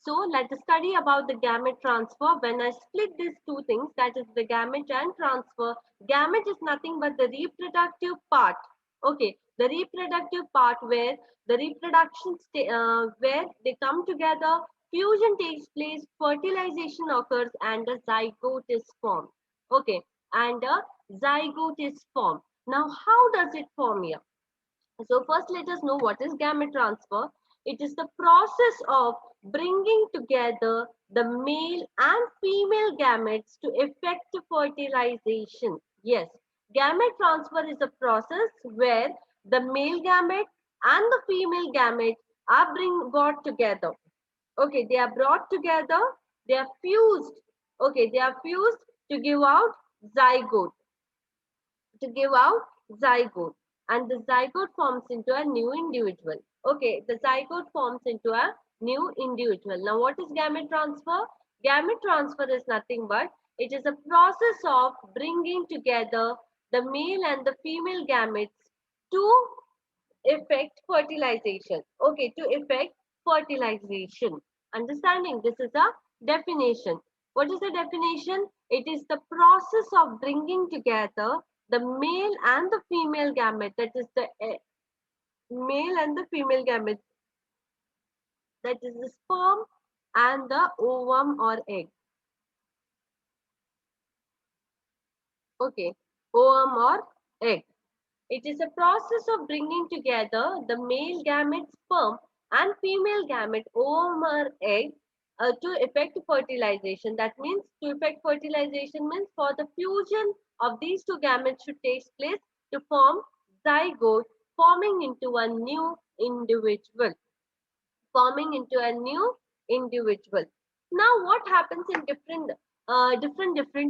So let's study about the gamete transfer. When I split these two things, that is the gamete and transfer, gamete is nothing but the reproductive part. Okay, the reproductive part where the where they come together, fusion takes place, fertilization occurs, and a zygote is formed. Okay, and a zygote is formed. Now, how does it form here? So first let us know what is gamete transfer. It is the process of bringing together the male and female gametes to effect fertilization. Yes, gamete transfer is a process where the male gamete and the female gamete are brought together. Okay, they are brought together, they are fused. Okay, they are fused to give out zygote to give out zygote, and the zygote forms into a new individual. Okay, the zygote forms into a new individual. Now what is gamete transfer? Gamete transfer is nothing but it is a process of bringing together the male and the female gametes to effect fertilization. Okay, to effect fertilization. Understanding? This is a definition. What is the definition? It is the process of bringing together the male and the female gamete, that is the male and the female gamete, that is the sperm and the ovum or egg. Okay, ovum or egg. It is a process of bringing together the male gamete sperm and female gamete ovum or egg to effect fertilization. That means to effect fertilization means for the fusion of these two gametes should take place to form zygote, forming into a new individual. Forming into a new individual. Now, what happens in different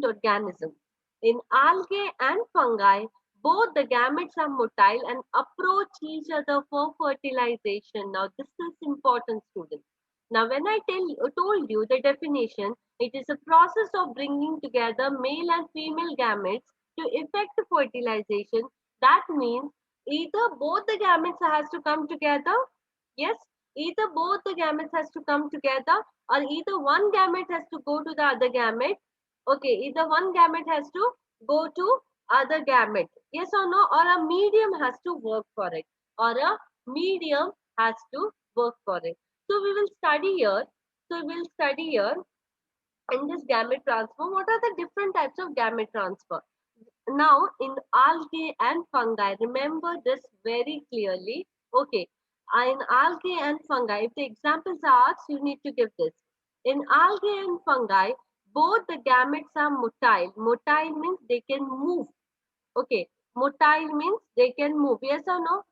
organisms? In algae and fungi, both the gametes are motile and approach each other for fertilization. Now, this is important, students. Now, when I told you the definition, it is a process of bringing together male and female gametes to effect fertilization. That means either both the gametes has to come together. Yes, either both the gametes has to come together, or either one gamete has to go to the other gamete. Okay, either one gamete has to go to other gamete. Yes or no? Or a medium has to work for it. Or a medium has to work for it. So we will study here. So we will study here in this gamete transfer. What are the different types of gamete transfer? Now, in algae and fungi, remember this very clearly. Okay, in algae and fungi, if the examples are asked, you need to give this. In algae and fungi, both the gametes are motile. Motile means they can move. Okay, motile means they can move. Yes or no?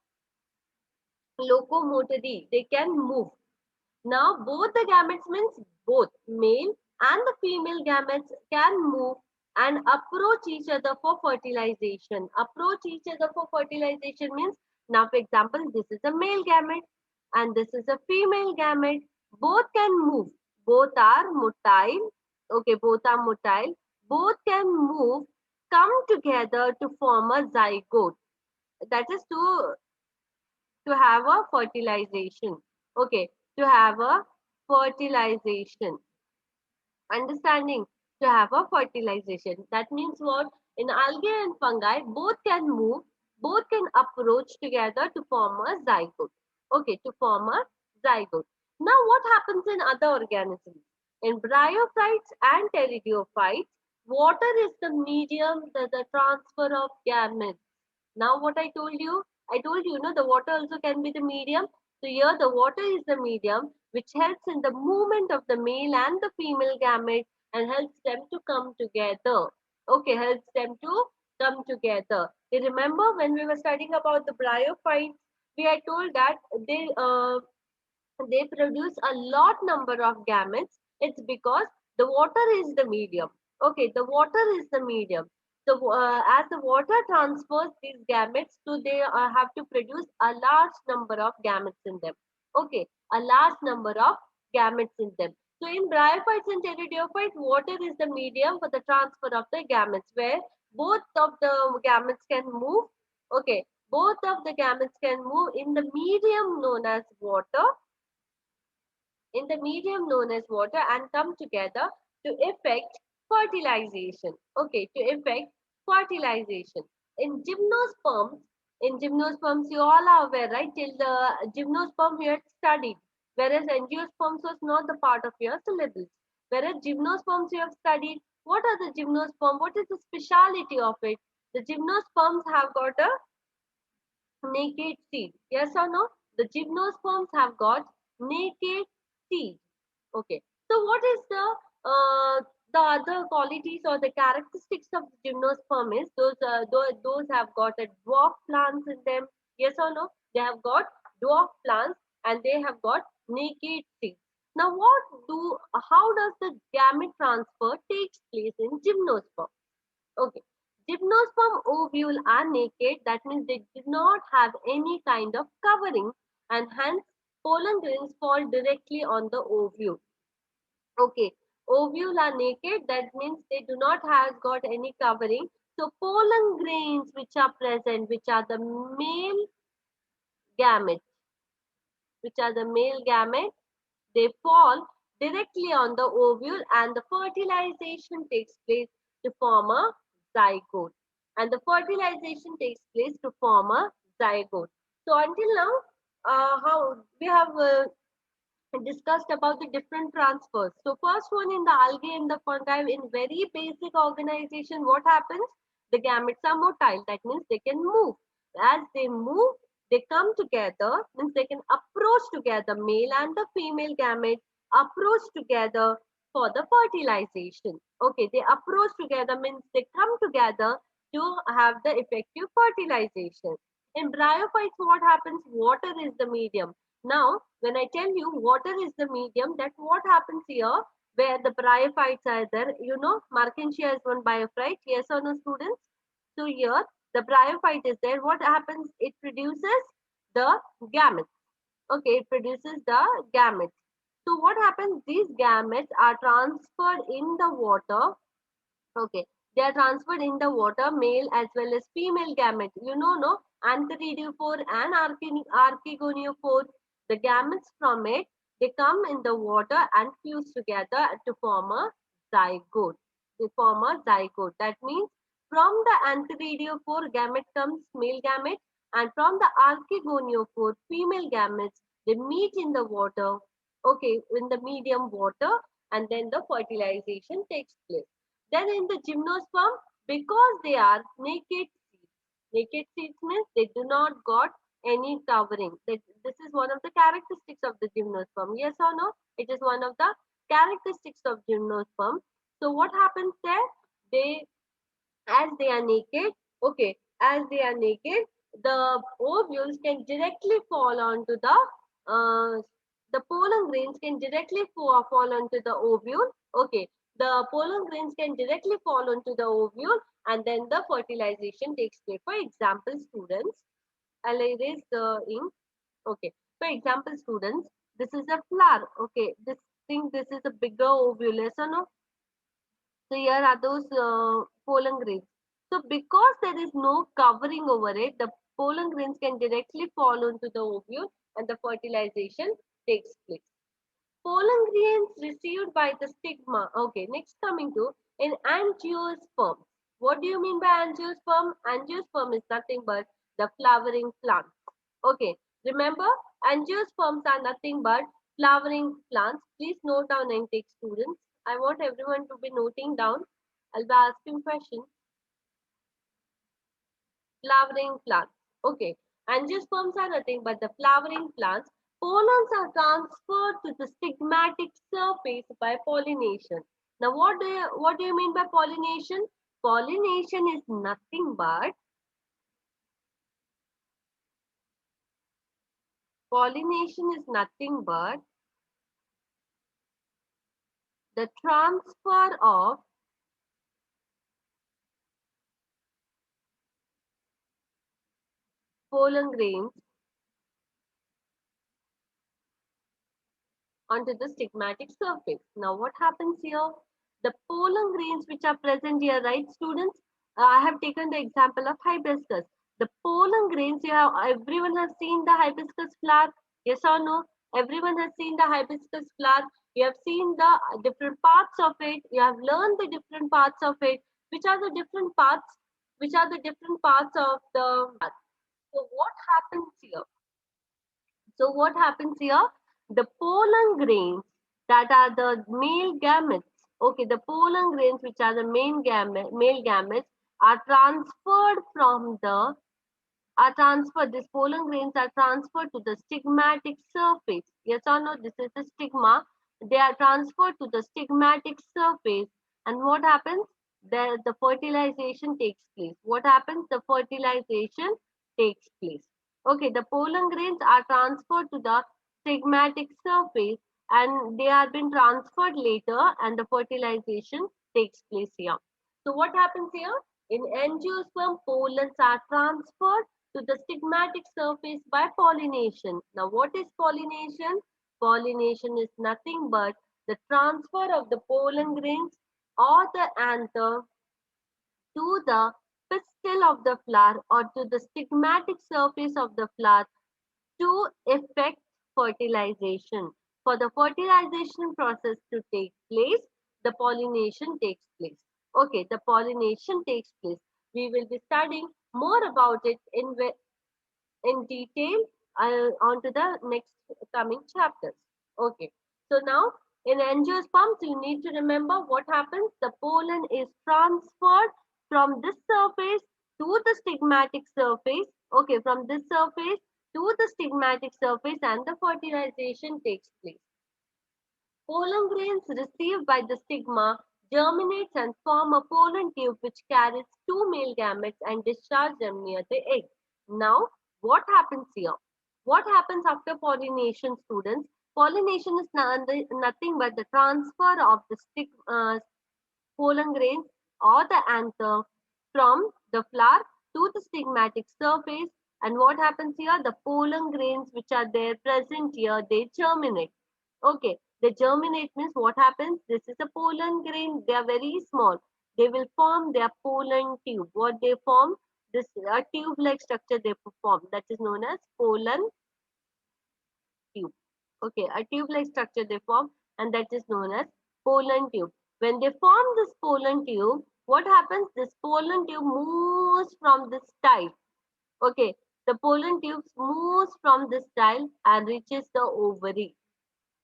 Locomotory, they can move. Now, both the gametes means both male and the female gametes can move and approach each other for fertilization. Approach each other for fertilization means, now for example, this is a male gamete and this is a female gamete. Both can move. Both are motile. Okay, both are motile. Both can move, come together to form a zygote. That is to have a fertilization. Okay, to have a fertilization. Understanding? To have a fertilization. That means what? In algae and fungi, both can move, both can approach together to form a zygote. Okay, to form a zygote. Now, what happens in other organisms? In bryophytes and pteridophytes, water is the medium, the transfer of gametes. Now, what I told you, the water also can be the medium. So here the water is the medium which helps in the movement of the male and the female gamete and helps them to come together. Okay, helps them to come together. You remember when we were studying about the bryophytes, we had told that they produce a lot number of gametes. It's because the water is the medium. Okay, the water is the medium. So as the water transfers these gametes, so they have to produce a large number of gametes in them. Okay, a large number of gametes in them. So in bryophytes and pteridophytes, water is the medium for the transfer of the gametes, where both of the gametes can move. Okay, both of the gametes can move in the medium known as water, in the medium known as water and come together to effect fertilization. Okay, to effect fertilization. In gymnosperms, you all are aware, right? Till the gymnosperm you had studied, whereas angiosperms was not the part of your syllabus. Whereas gymnosperms you have studied, what are the gymnosperm? What is the speciality of it? The gymnosperms have got a naked seed. Yes or no? The gymnosperms have got naked seed. Okay. So what is the other qualities or the characteristics of the gymnosperm is those have got a dwarf plants in them. Yes or no? They have got dwarf plants and they have got naked seeds. Now how does the gamete transfer takes place in gymnosperm? Okay. Gymnosperm ovule are naked, that means they do not have any kind of covering and hence pollen grains fall directly on the ovule. Okay. Ovule are naked, that means they do not have got any covering. So pollen grains which are present, which are the male gametes, they fall directly on the ovule and the fertilization takes place to form a zygote. And the fertilization takes place to form a zygote. So until now, how we have discussed about the different transfers. So first one in the algae and the fungi in very basic organization, what happens? The gametes are motile. That means they can move. As they move, they come together, means they can approach together, male and the female gamete approach together for the fertilization. Okay, they approach together means they come together to have the effective fertilization. In bryophytes, what happens? Water is the medium. Now, when I tell you water is the medium, that what happens here where the bryophytes are there, Markensia is one biophyte, yes or no students? So here the bryophyte is there. What happens? It produces the gametes. Okay, it produces the gametes. So what happens? These gametes are transferred in the water. Okay, they are transferred in the water, male as well as female gamete. No, antheridophore and archegoniophore. The gametes from it, they come in the water and fuse together to form a zygote. They form a zygote. That means from the antheridophore gamete comes male gamete, and from the archegoniophore female gametes, they meet in the water. Okay, in the medium water, and then the fertilization takes place. Then in the gymnosperm, because they are naked seeds means they do not got any covering. This is one of the characteristics of the gymnosperm. Yes or no? It is one of the characteristics of gymnosperm. So what happens there? They, as they are naked, okay, as they are naked, the ovules can directly fall onto the pollen grains can directly fall onto the ovule. Okay, the pollen grains can directly fall onto the ovule and then the fertilization takes place. For example, students, I'll erase the ink. Okay, for example, students, this is a flower. Okay, this is a bigger ovule, yes or no? So here are those pollen grains. So because there is no covering over it, the pollen grains can directly fall onto the ovule and the fertilization takes place. Pollen grains received by the stigma. Okay, next coming to in angiosperm. What do you mean by angiosperm? Angiosperm is nothing but the flowering plant. Okay, remember angiosperms are nothing but flowering plants. Please note down and take students. I want everyone to be noting down. I'll be asking questions. Flowering plants. Okay, angiosperms are nothing but the flowering plants. Pollens are transferred to the stigmatic surface by pollination. Now, what do you mean by pollination? Pollination is nothing but the transfer of pollen grains onto the stigmatic surface. Now, what happens here? The pollen grains which are present here, right, students? I have taken the example of hibiscus. The pollen grains here, everyone has seen the hibiscus flower, yes or no? Everyone has seen the hibiscus flower. You have seen the different parts of it. You have learned the different parts of it. Which are the different parts? Which are the different parts of the flower? So what happens here? So what happens here? The pollen grains that are the male gametes. Okay, the pollen grains which are the male gametes are transferred from the are transferred. These pollen grains are transferred to the stigmatic surface. Yes or no? This is the stigma. They are transferred to the stigmatic surface. And what happens? The fertilization takes place. What happens? The fertilization takes place. Okay, the pollen grains are transferred to the stigmatic surface and they are been transferred later and the fertilization takes place here. So what happens here? In angiosperm, pollens are transferred to the stigmatic surface by pollination. Now, what is pollination? Pollination is nothing but the transfer of the pollen grains or the anther to the pistil of the flower or to the stigmatic surface of the flower to effect fertilization. For the fertilization process to take place, the pollination takes place. Okay, the pollination takes place. We will be studying more about it in detail on to the next coming chapters. Okay, so now in angiosperms, you need to remember what happens. The pollen is transferred from this surface to the stigmatic surface. Okay, from this surface to the stigmatic surface and the fertilization takes place. Pollen grains received by the stigma germinates and form a pollen tube which carries two male gametes and discharge them near the egg. Now, what happens here? What happens after pollination, students? Pollination is nothing but the transfer of the pollen grains or the anther from the flower to the stigmatic surface. And what happens here? The pollen grains which are there present here, they germinate. Okay, they germinate means what happens? This is a pollen grain. They are very small. They will form their pollen tube. What they form? This a tube-like structure they form. That is known as pollen tube. Okay, a tube-like structure they form, and that is known as pollen tube. When they form this pollen tube, what happens? This pollen tube moves from this style. Okay, the pollen tube moves from this style and reaches the ovary.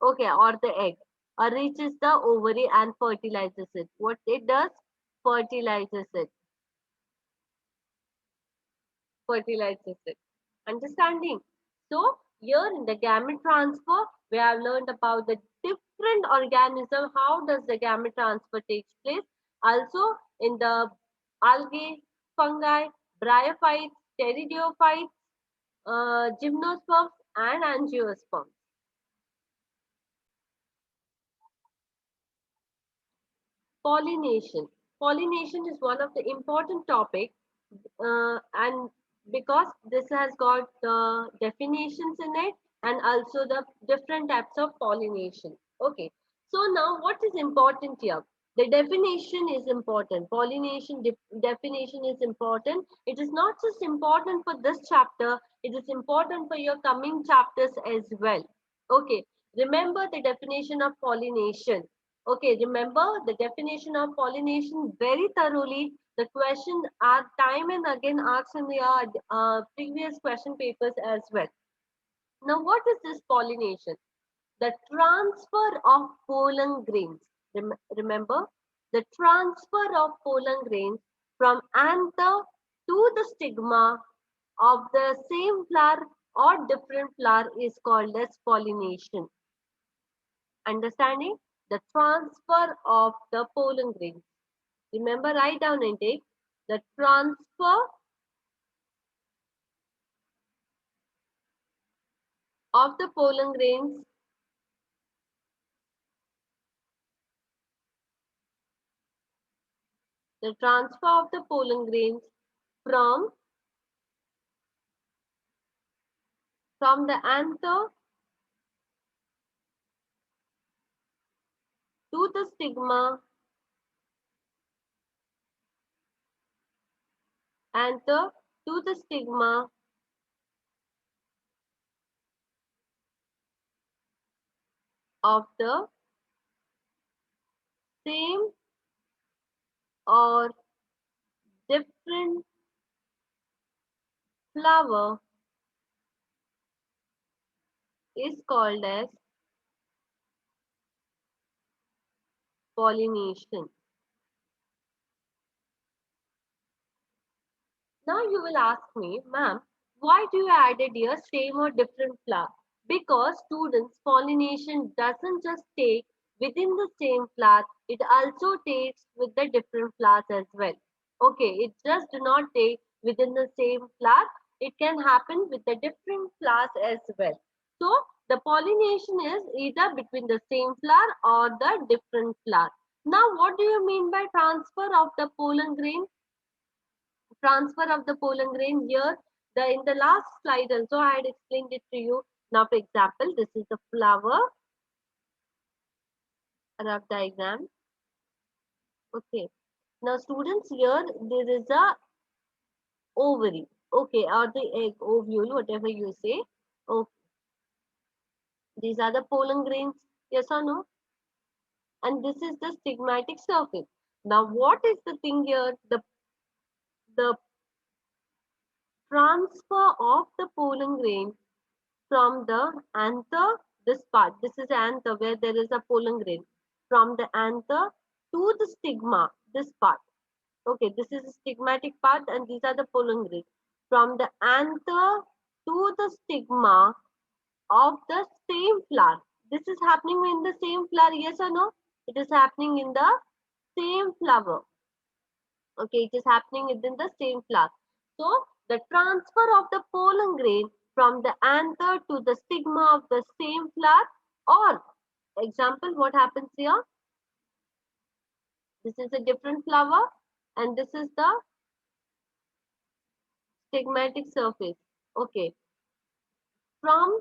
Okay, or the egg, or reaches the ovary and fertilizes it. What it does? Fertilizes it. Fertilizes it. Understanding? So, here in the gamete transfer, we have learned about the different organism, how does the gamete transfer takes place. Also, in the algae, fungi, bryophytes, pteridophytes, gymnosperms, and angiosperms. Pollination. Pollination is one of the important topics and because this has got the definitions in it and also the different types of pollination. Okay, so now what is important here? The definition is important. Pollination definition is important. It is not just important for this chapter, it is important for your coming chapters as well. Okay, remember the definition of pollination. Okay, remember the definition of pollination very thoroughly. The question are time and again asked in the previous question papers as well. Now, what is this pollination? The transfer of pollen grains. Remember, the transfer of pollen grains from anther to the stigma of the same flower or different flower is called as pollination. Understanding? The transfer of the pollen grains. Remember, write down and take the transfer of the pollen grains the transfer of the pollen grains from the anther to the stigma, anther to the stigma of the same or different flower is called as pollination. Now you will ask me, ma'am, why do you added here same or different flower? Because students, pollination doesn't just take within the same flower, it also takes with the different flowers as well. Okay, it just do not take within the same flower, it can happen with the different flowers as well. So the pollination is either between the same flower or the different flower. Now what do you mean by transfer of the pollen grain? Transfer of the pollen grain here, the in the last slide also I had explained it to you. Now for example, this is the flower rough diagram. Okay, now students, here there is a ovary, okay, or the egg, ovule, whatever you say. Okay, these are the pollen grains, yes or no? And this is the stigmatic surface. Now what is the thing here? The transfer of the pollen grain from the anther, this part, this is anther where there is a pollen grain, from the anther to the stigma, this part. Okay, this is the stigmatic part and these are the pollen grains. From the anther to the stigma of the same flower. This is happening in the same flower, yes or no? It is happening in the same flower. Okay, it is happening within the same flower. So the transfer of the pollen grain from the anther to the stigma of the same flower, or example, what happens here? This is a different flower and this is the stigmatic surface. Okay, from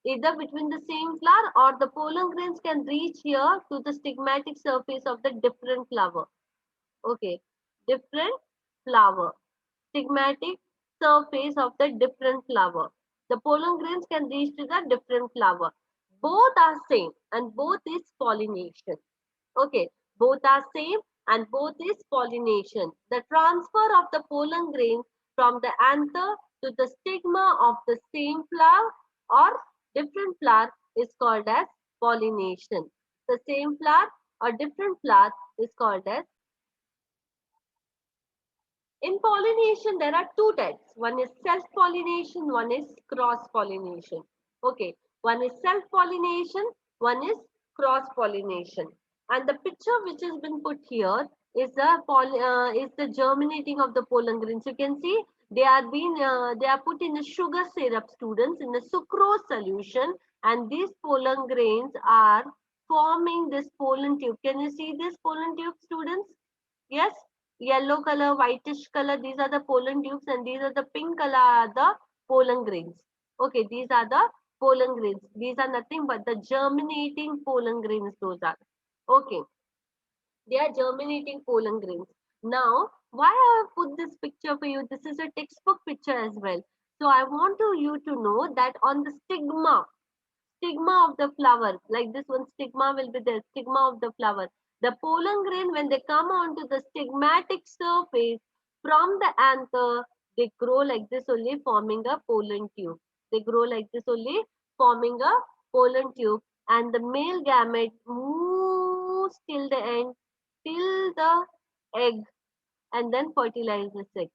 either between the same flower or the pollen grains can reach here to the stigmatic surface of the different flower. Okay, different flower. Stigmatic surface of the different flower. The pollen grains can reach to the different flower. Both are same and both is pollination. Okay, both are same and both is pollination. The transfer of the pollen grain from the anther to the stigma of the same flower or different flower is called as pollination. The same flower or different flower is called as. In pollination, there are two types. One is self-pollination, one is cross-pollination. Okay, one is self-pollination, one is cross-pollination. And the picture which has been put here is the germinating of the pollen grains. You can see they are put in a sugar syrup, students, in a sucrose solution, and these pollen grains are forming this pollen tube. Can you see this pollen tube, students? Yes, yellow color, whitish color, these are the pollen tubes and these are the pink color are the pollen grains. Okay, these are the pollen grains. These are nothing but the germinating pollen grains, those are. Okay, they are germinating pollen grains. Now, why I have put this picture for you? This is a textbook picture as well. So I want you to know that on the stigma of the flower, like this one stigma will be the stigma of the flower. The pollen grain, when they come onto the stigmatic surface from the anther, they grow like this only, forming a pollen tube. They grow like this only, forming a pollen tube, and the male gamete moves till the end, till the egg, and then fertilizes it.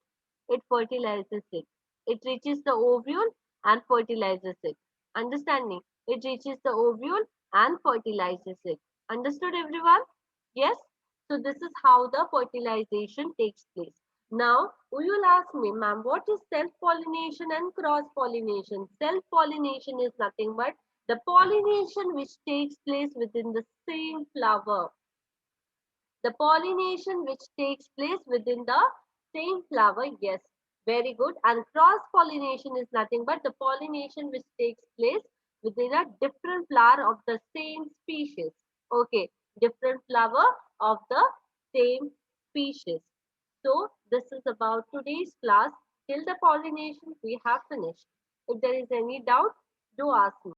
It fertilizes it. It reaches the ovule and fertilizes it. Understanding? It reaches the ovule and fertilizes it. Understood, everyone? Yes? So this is how the fertilization takes place. Now, you will ask me, ma'am, what is self-pollination and cross-pollination? Self-pollination is nothing but the pollination which takes place within the same flower. The pollination which takes place within the same flower, yes, very good. And cross pollination is nothing but the pollination which takes place within a different flower of the same species. Okay, different flower of the same species. So this is about today's class. Till the pollination we have finished. If there is any doubt, do ask me.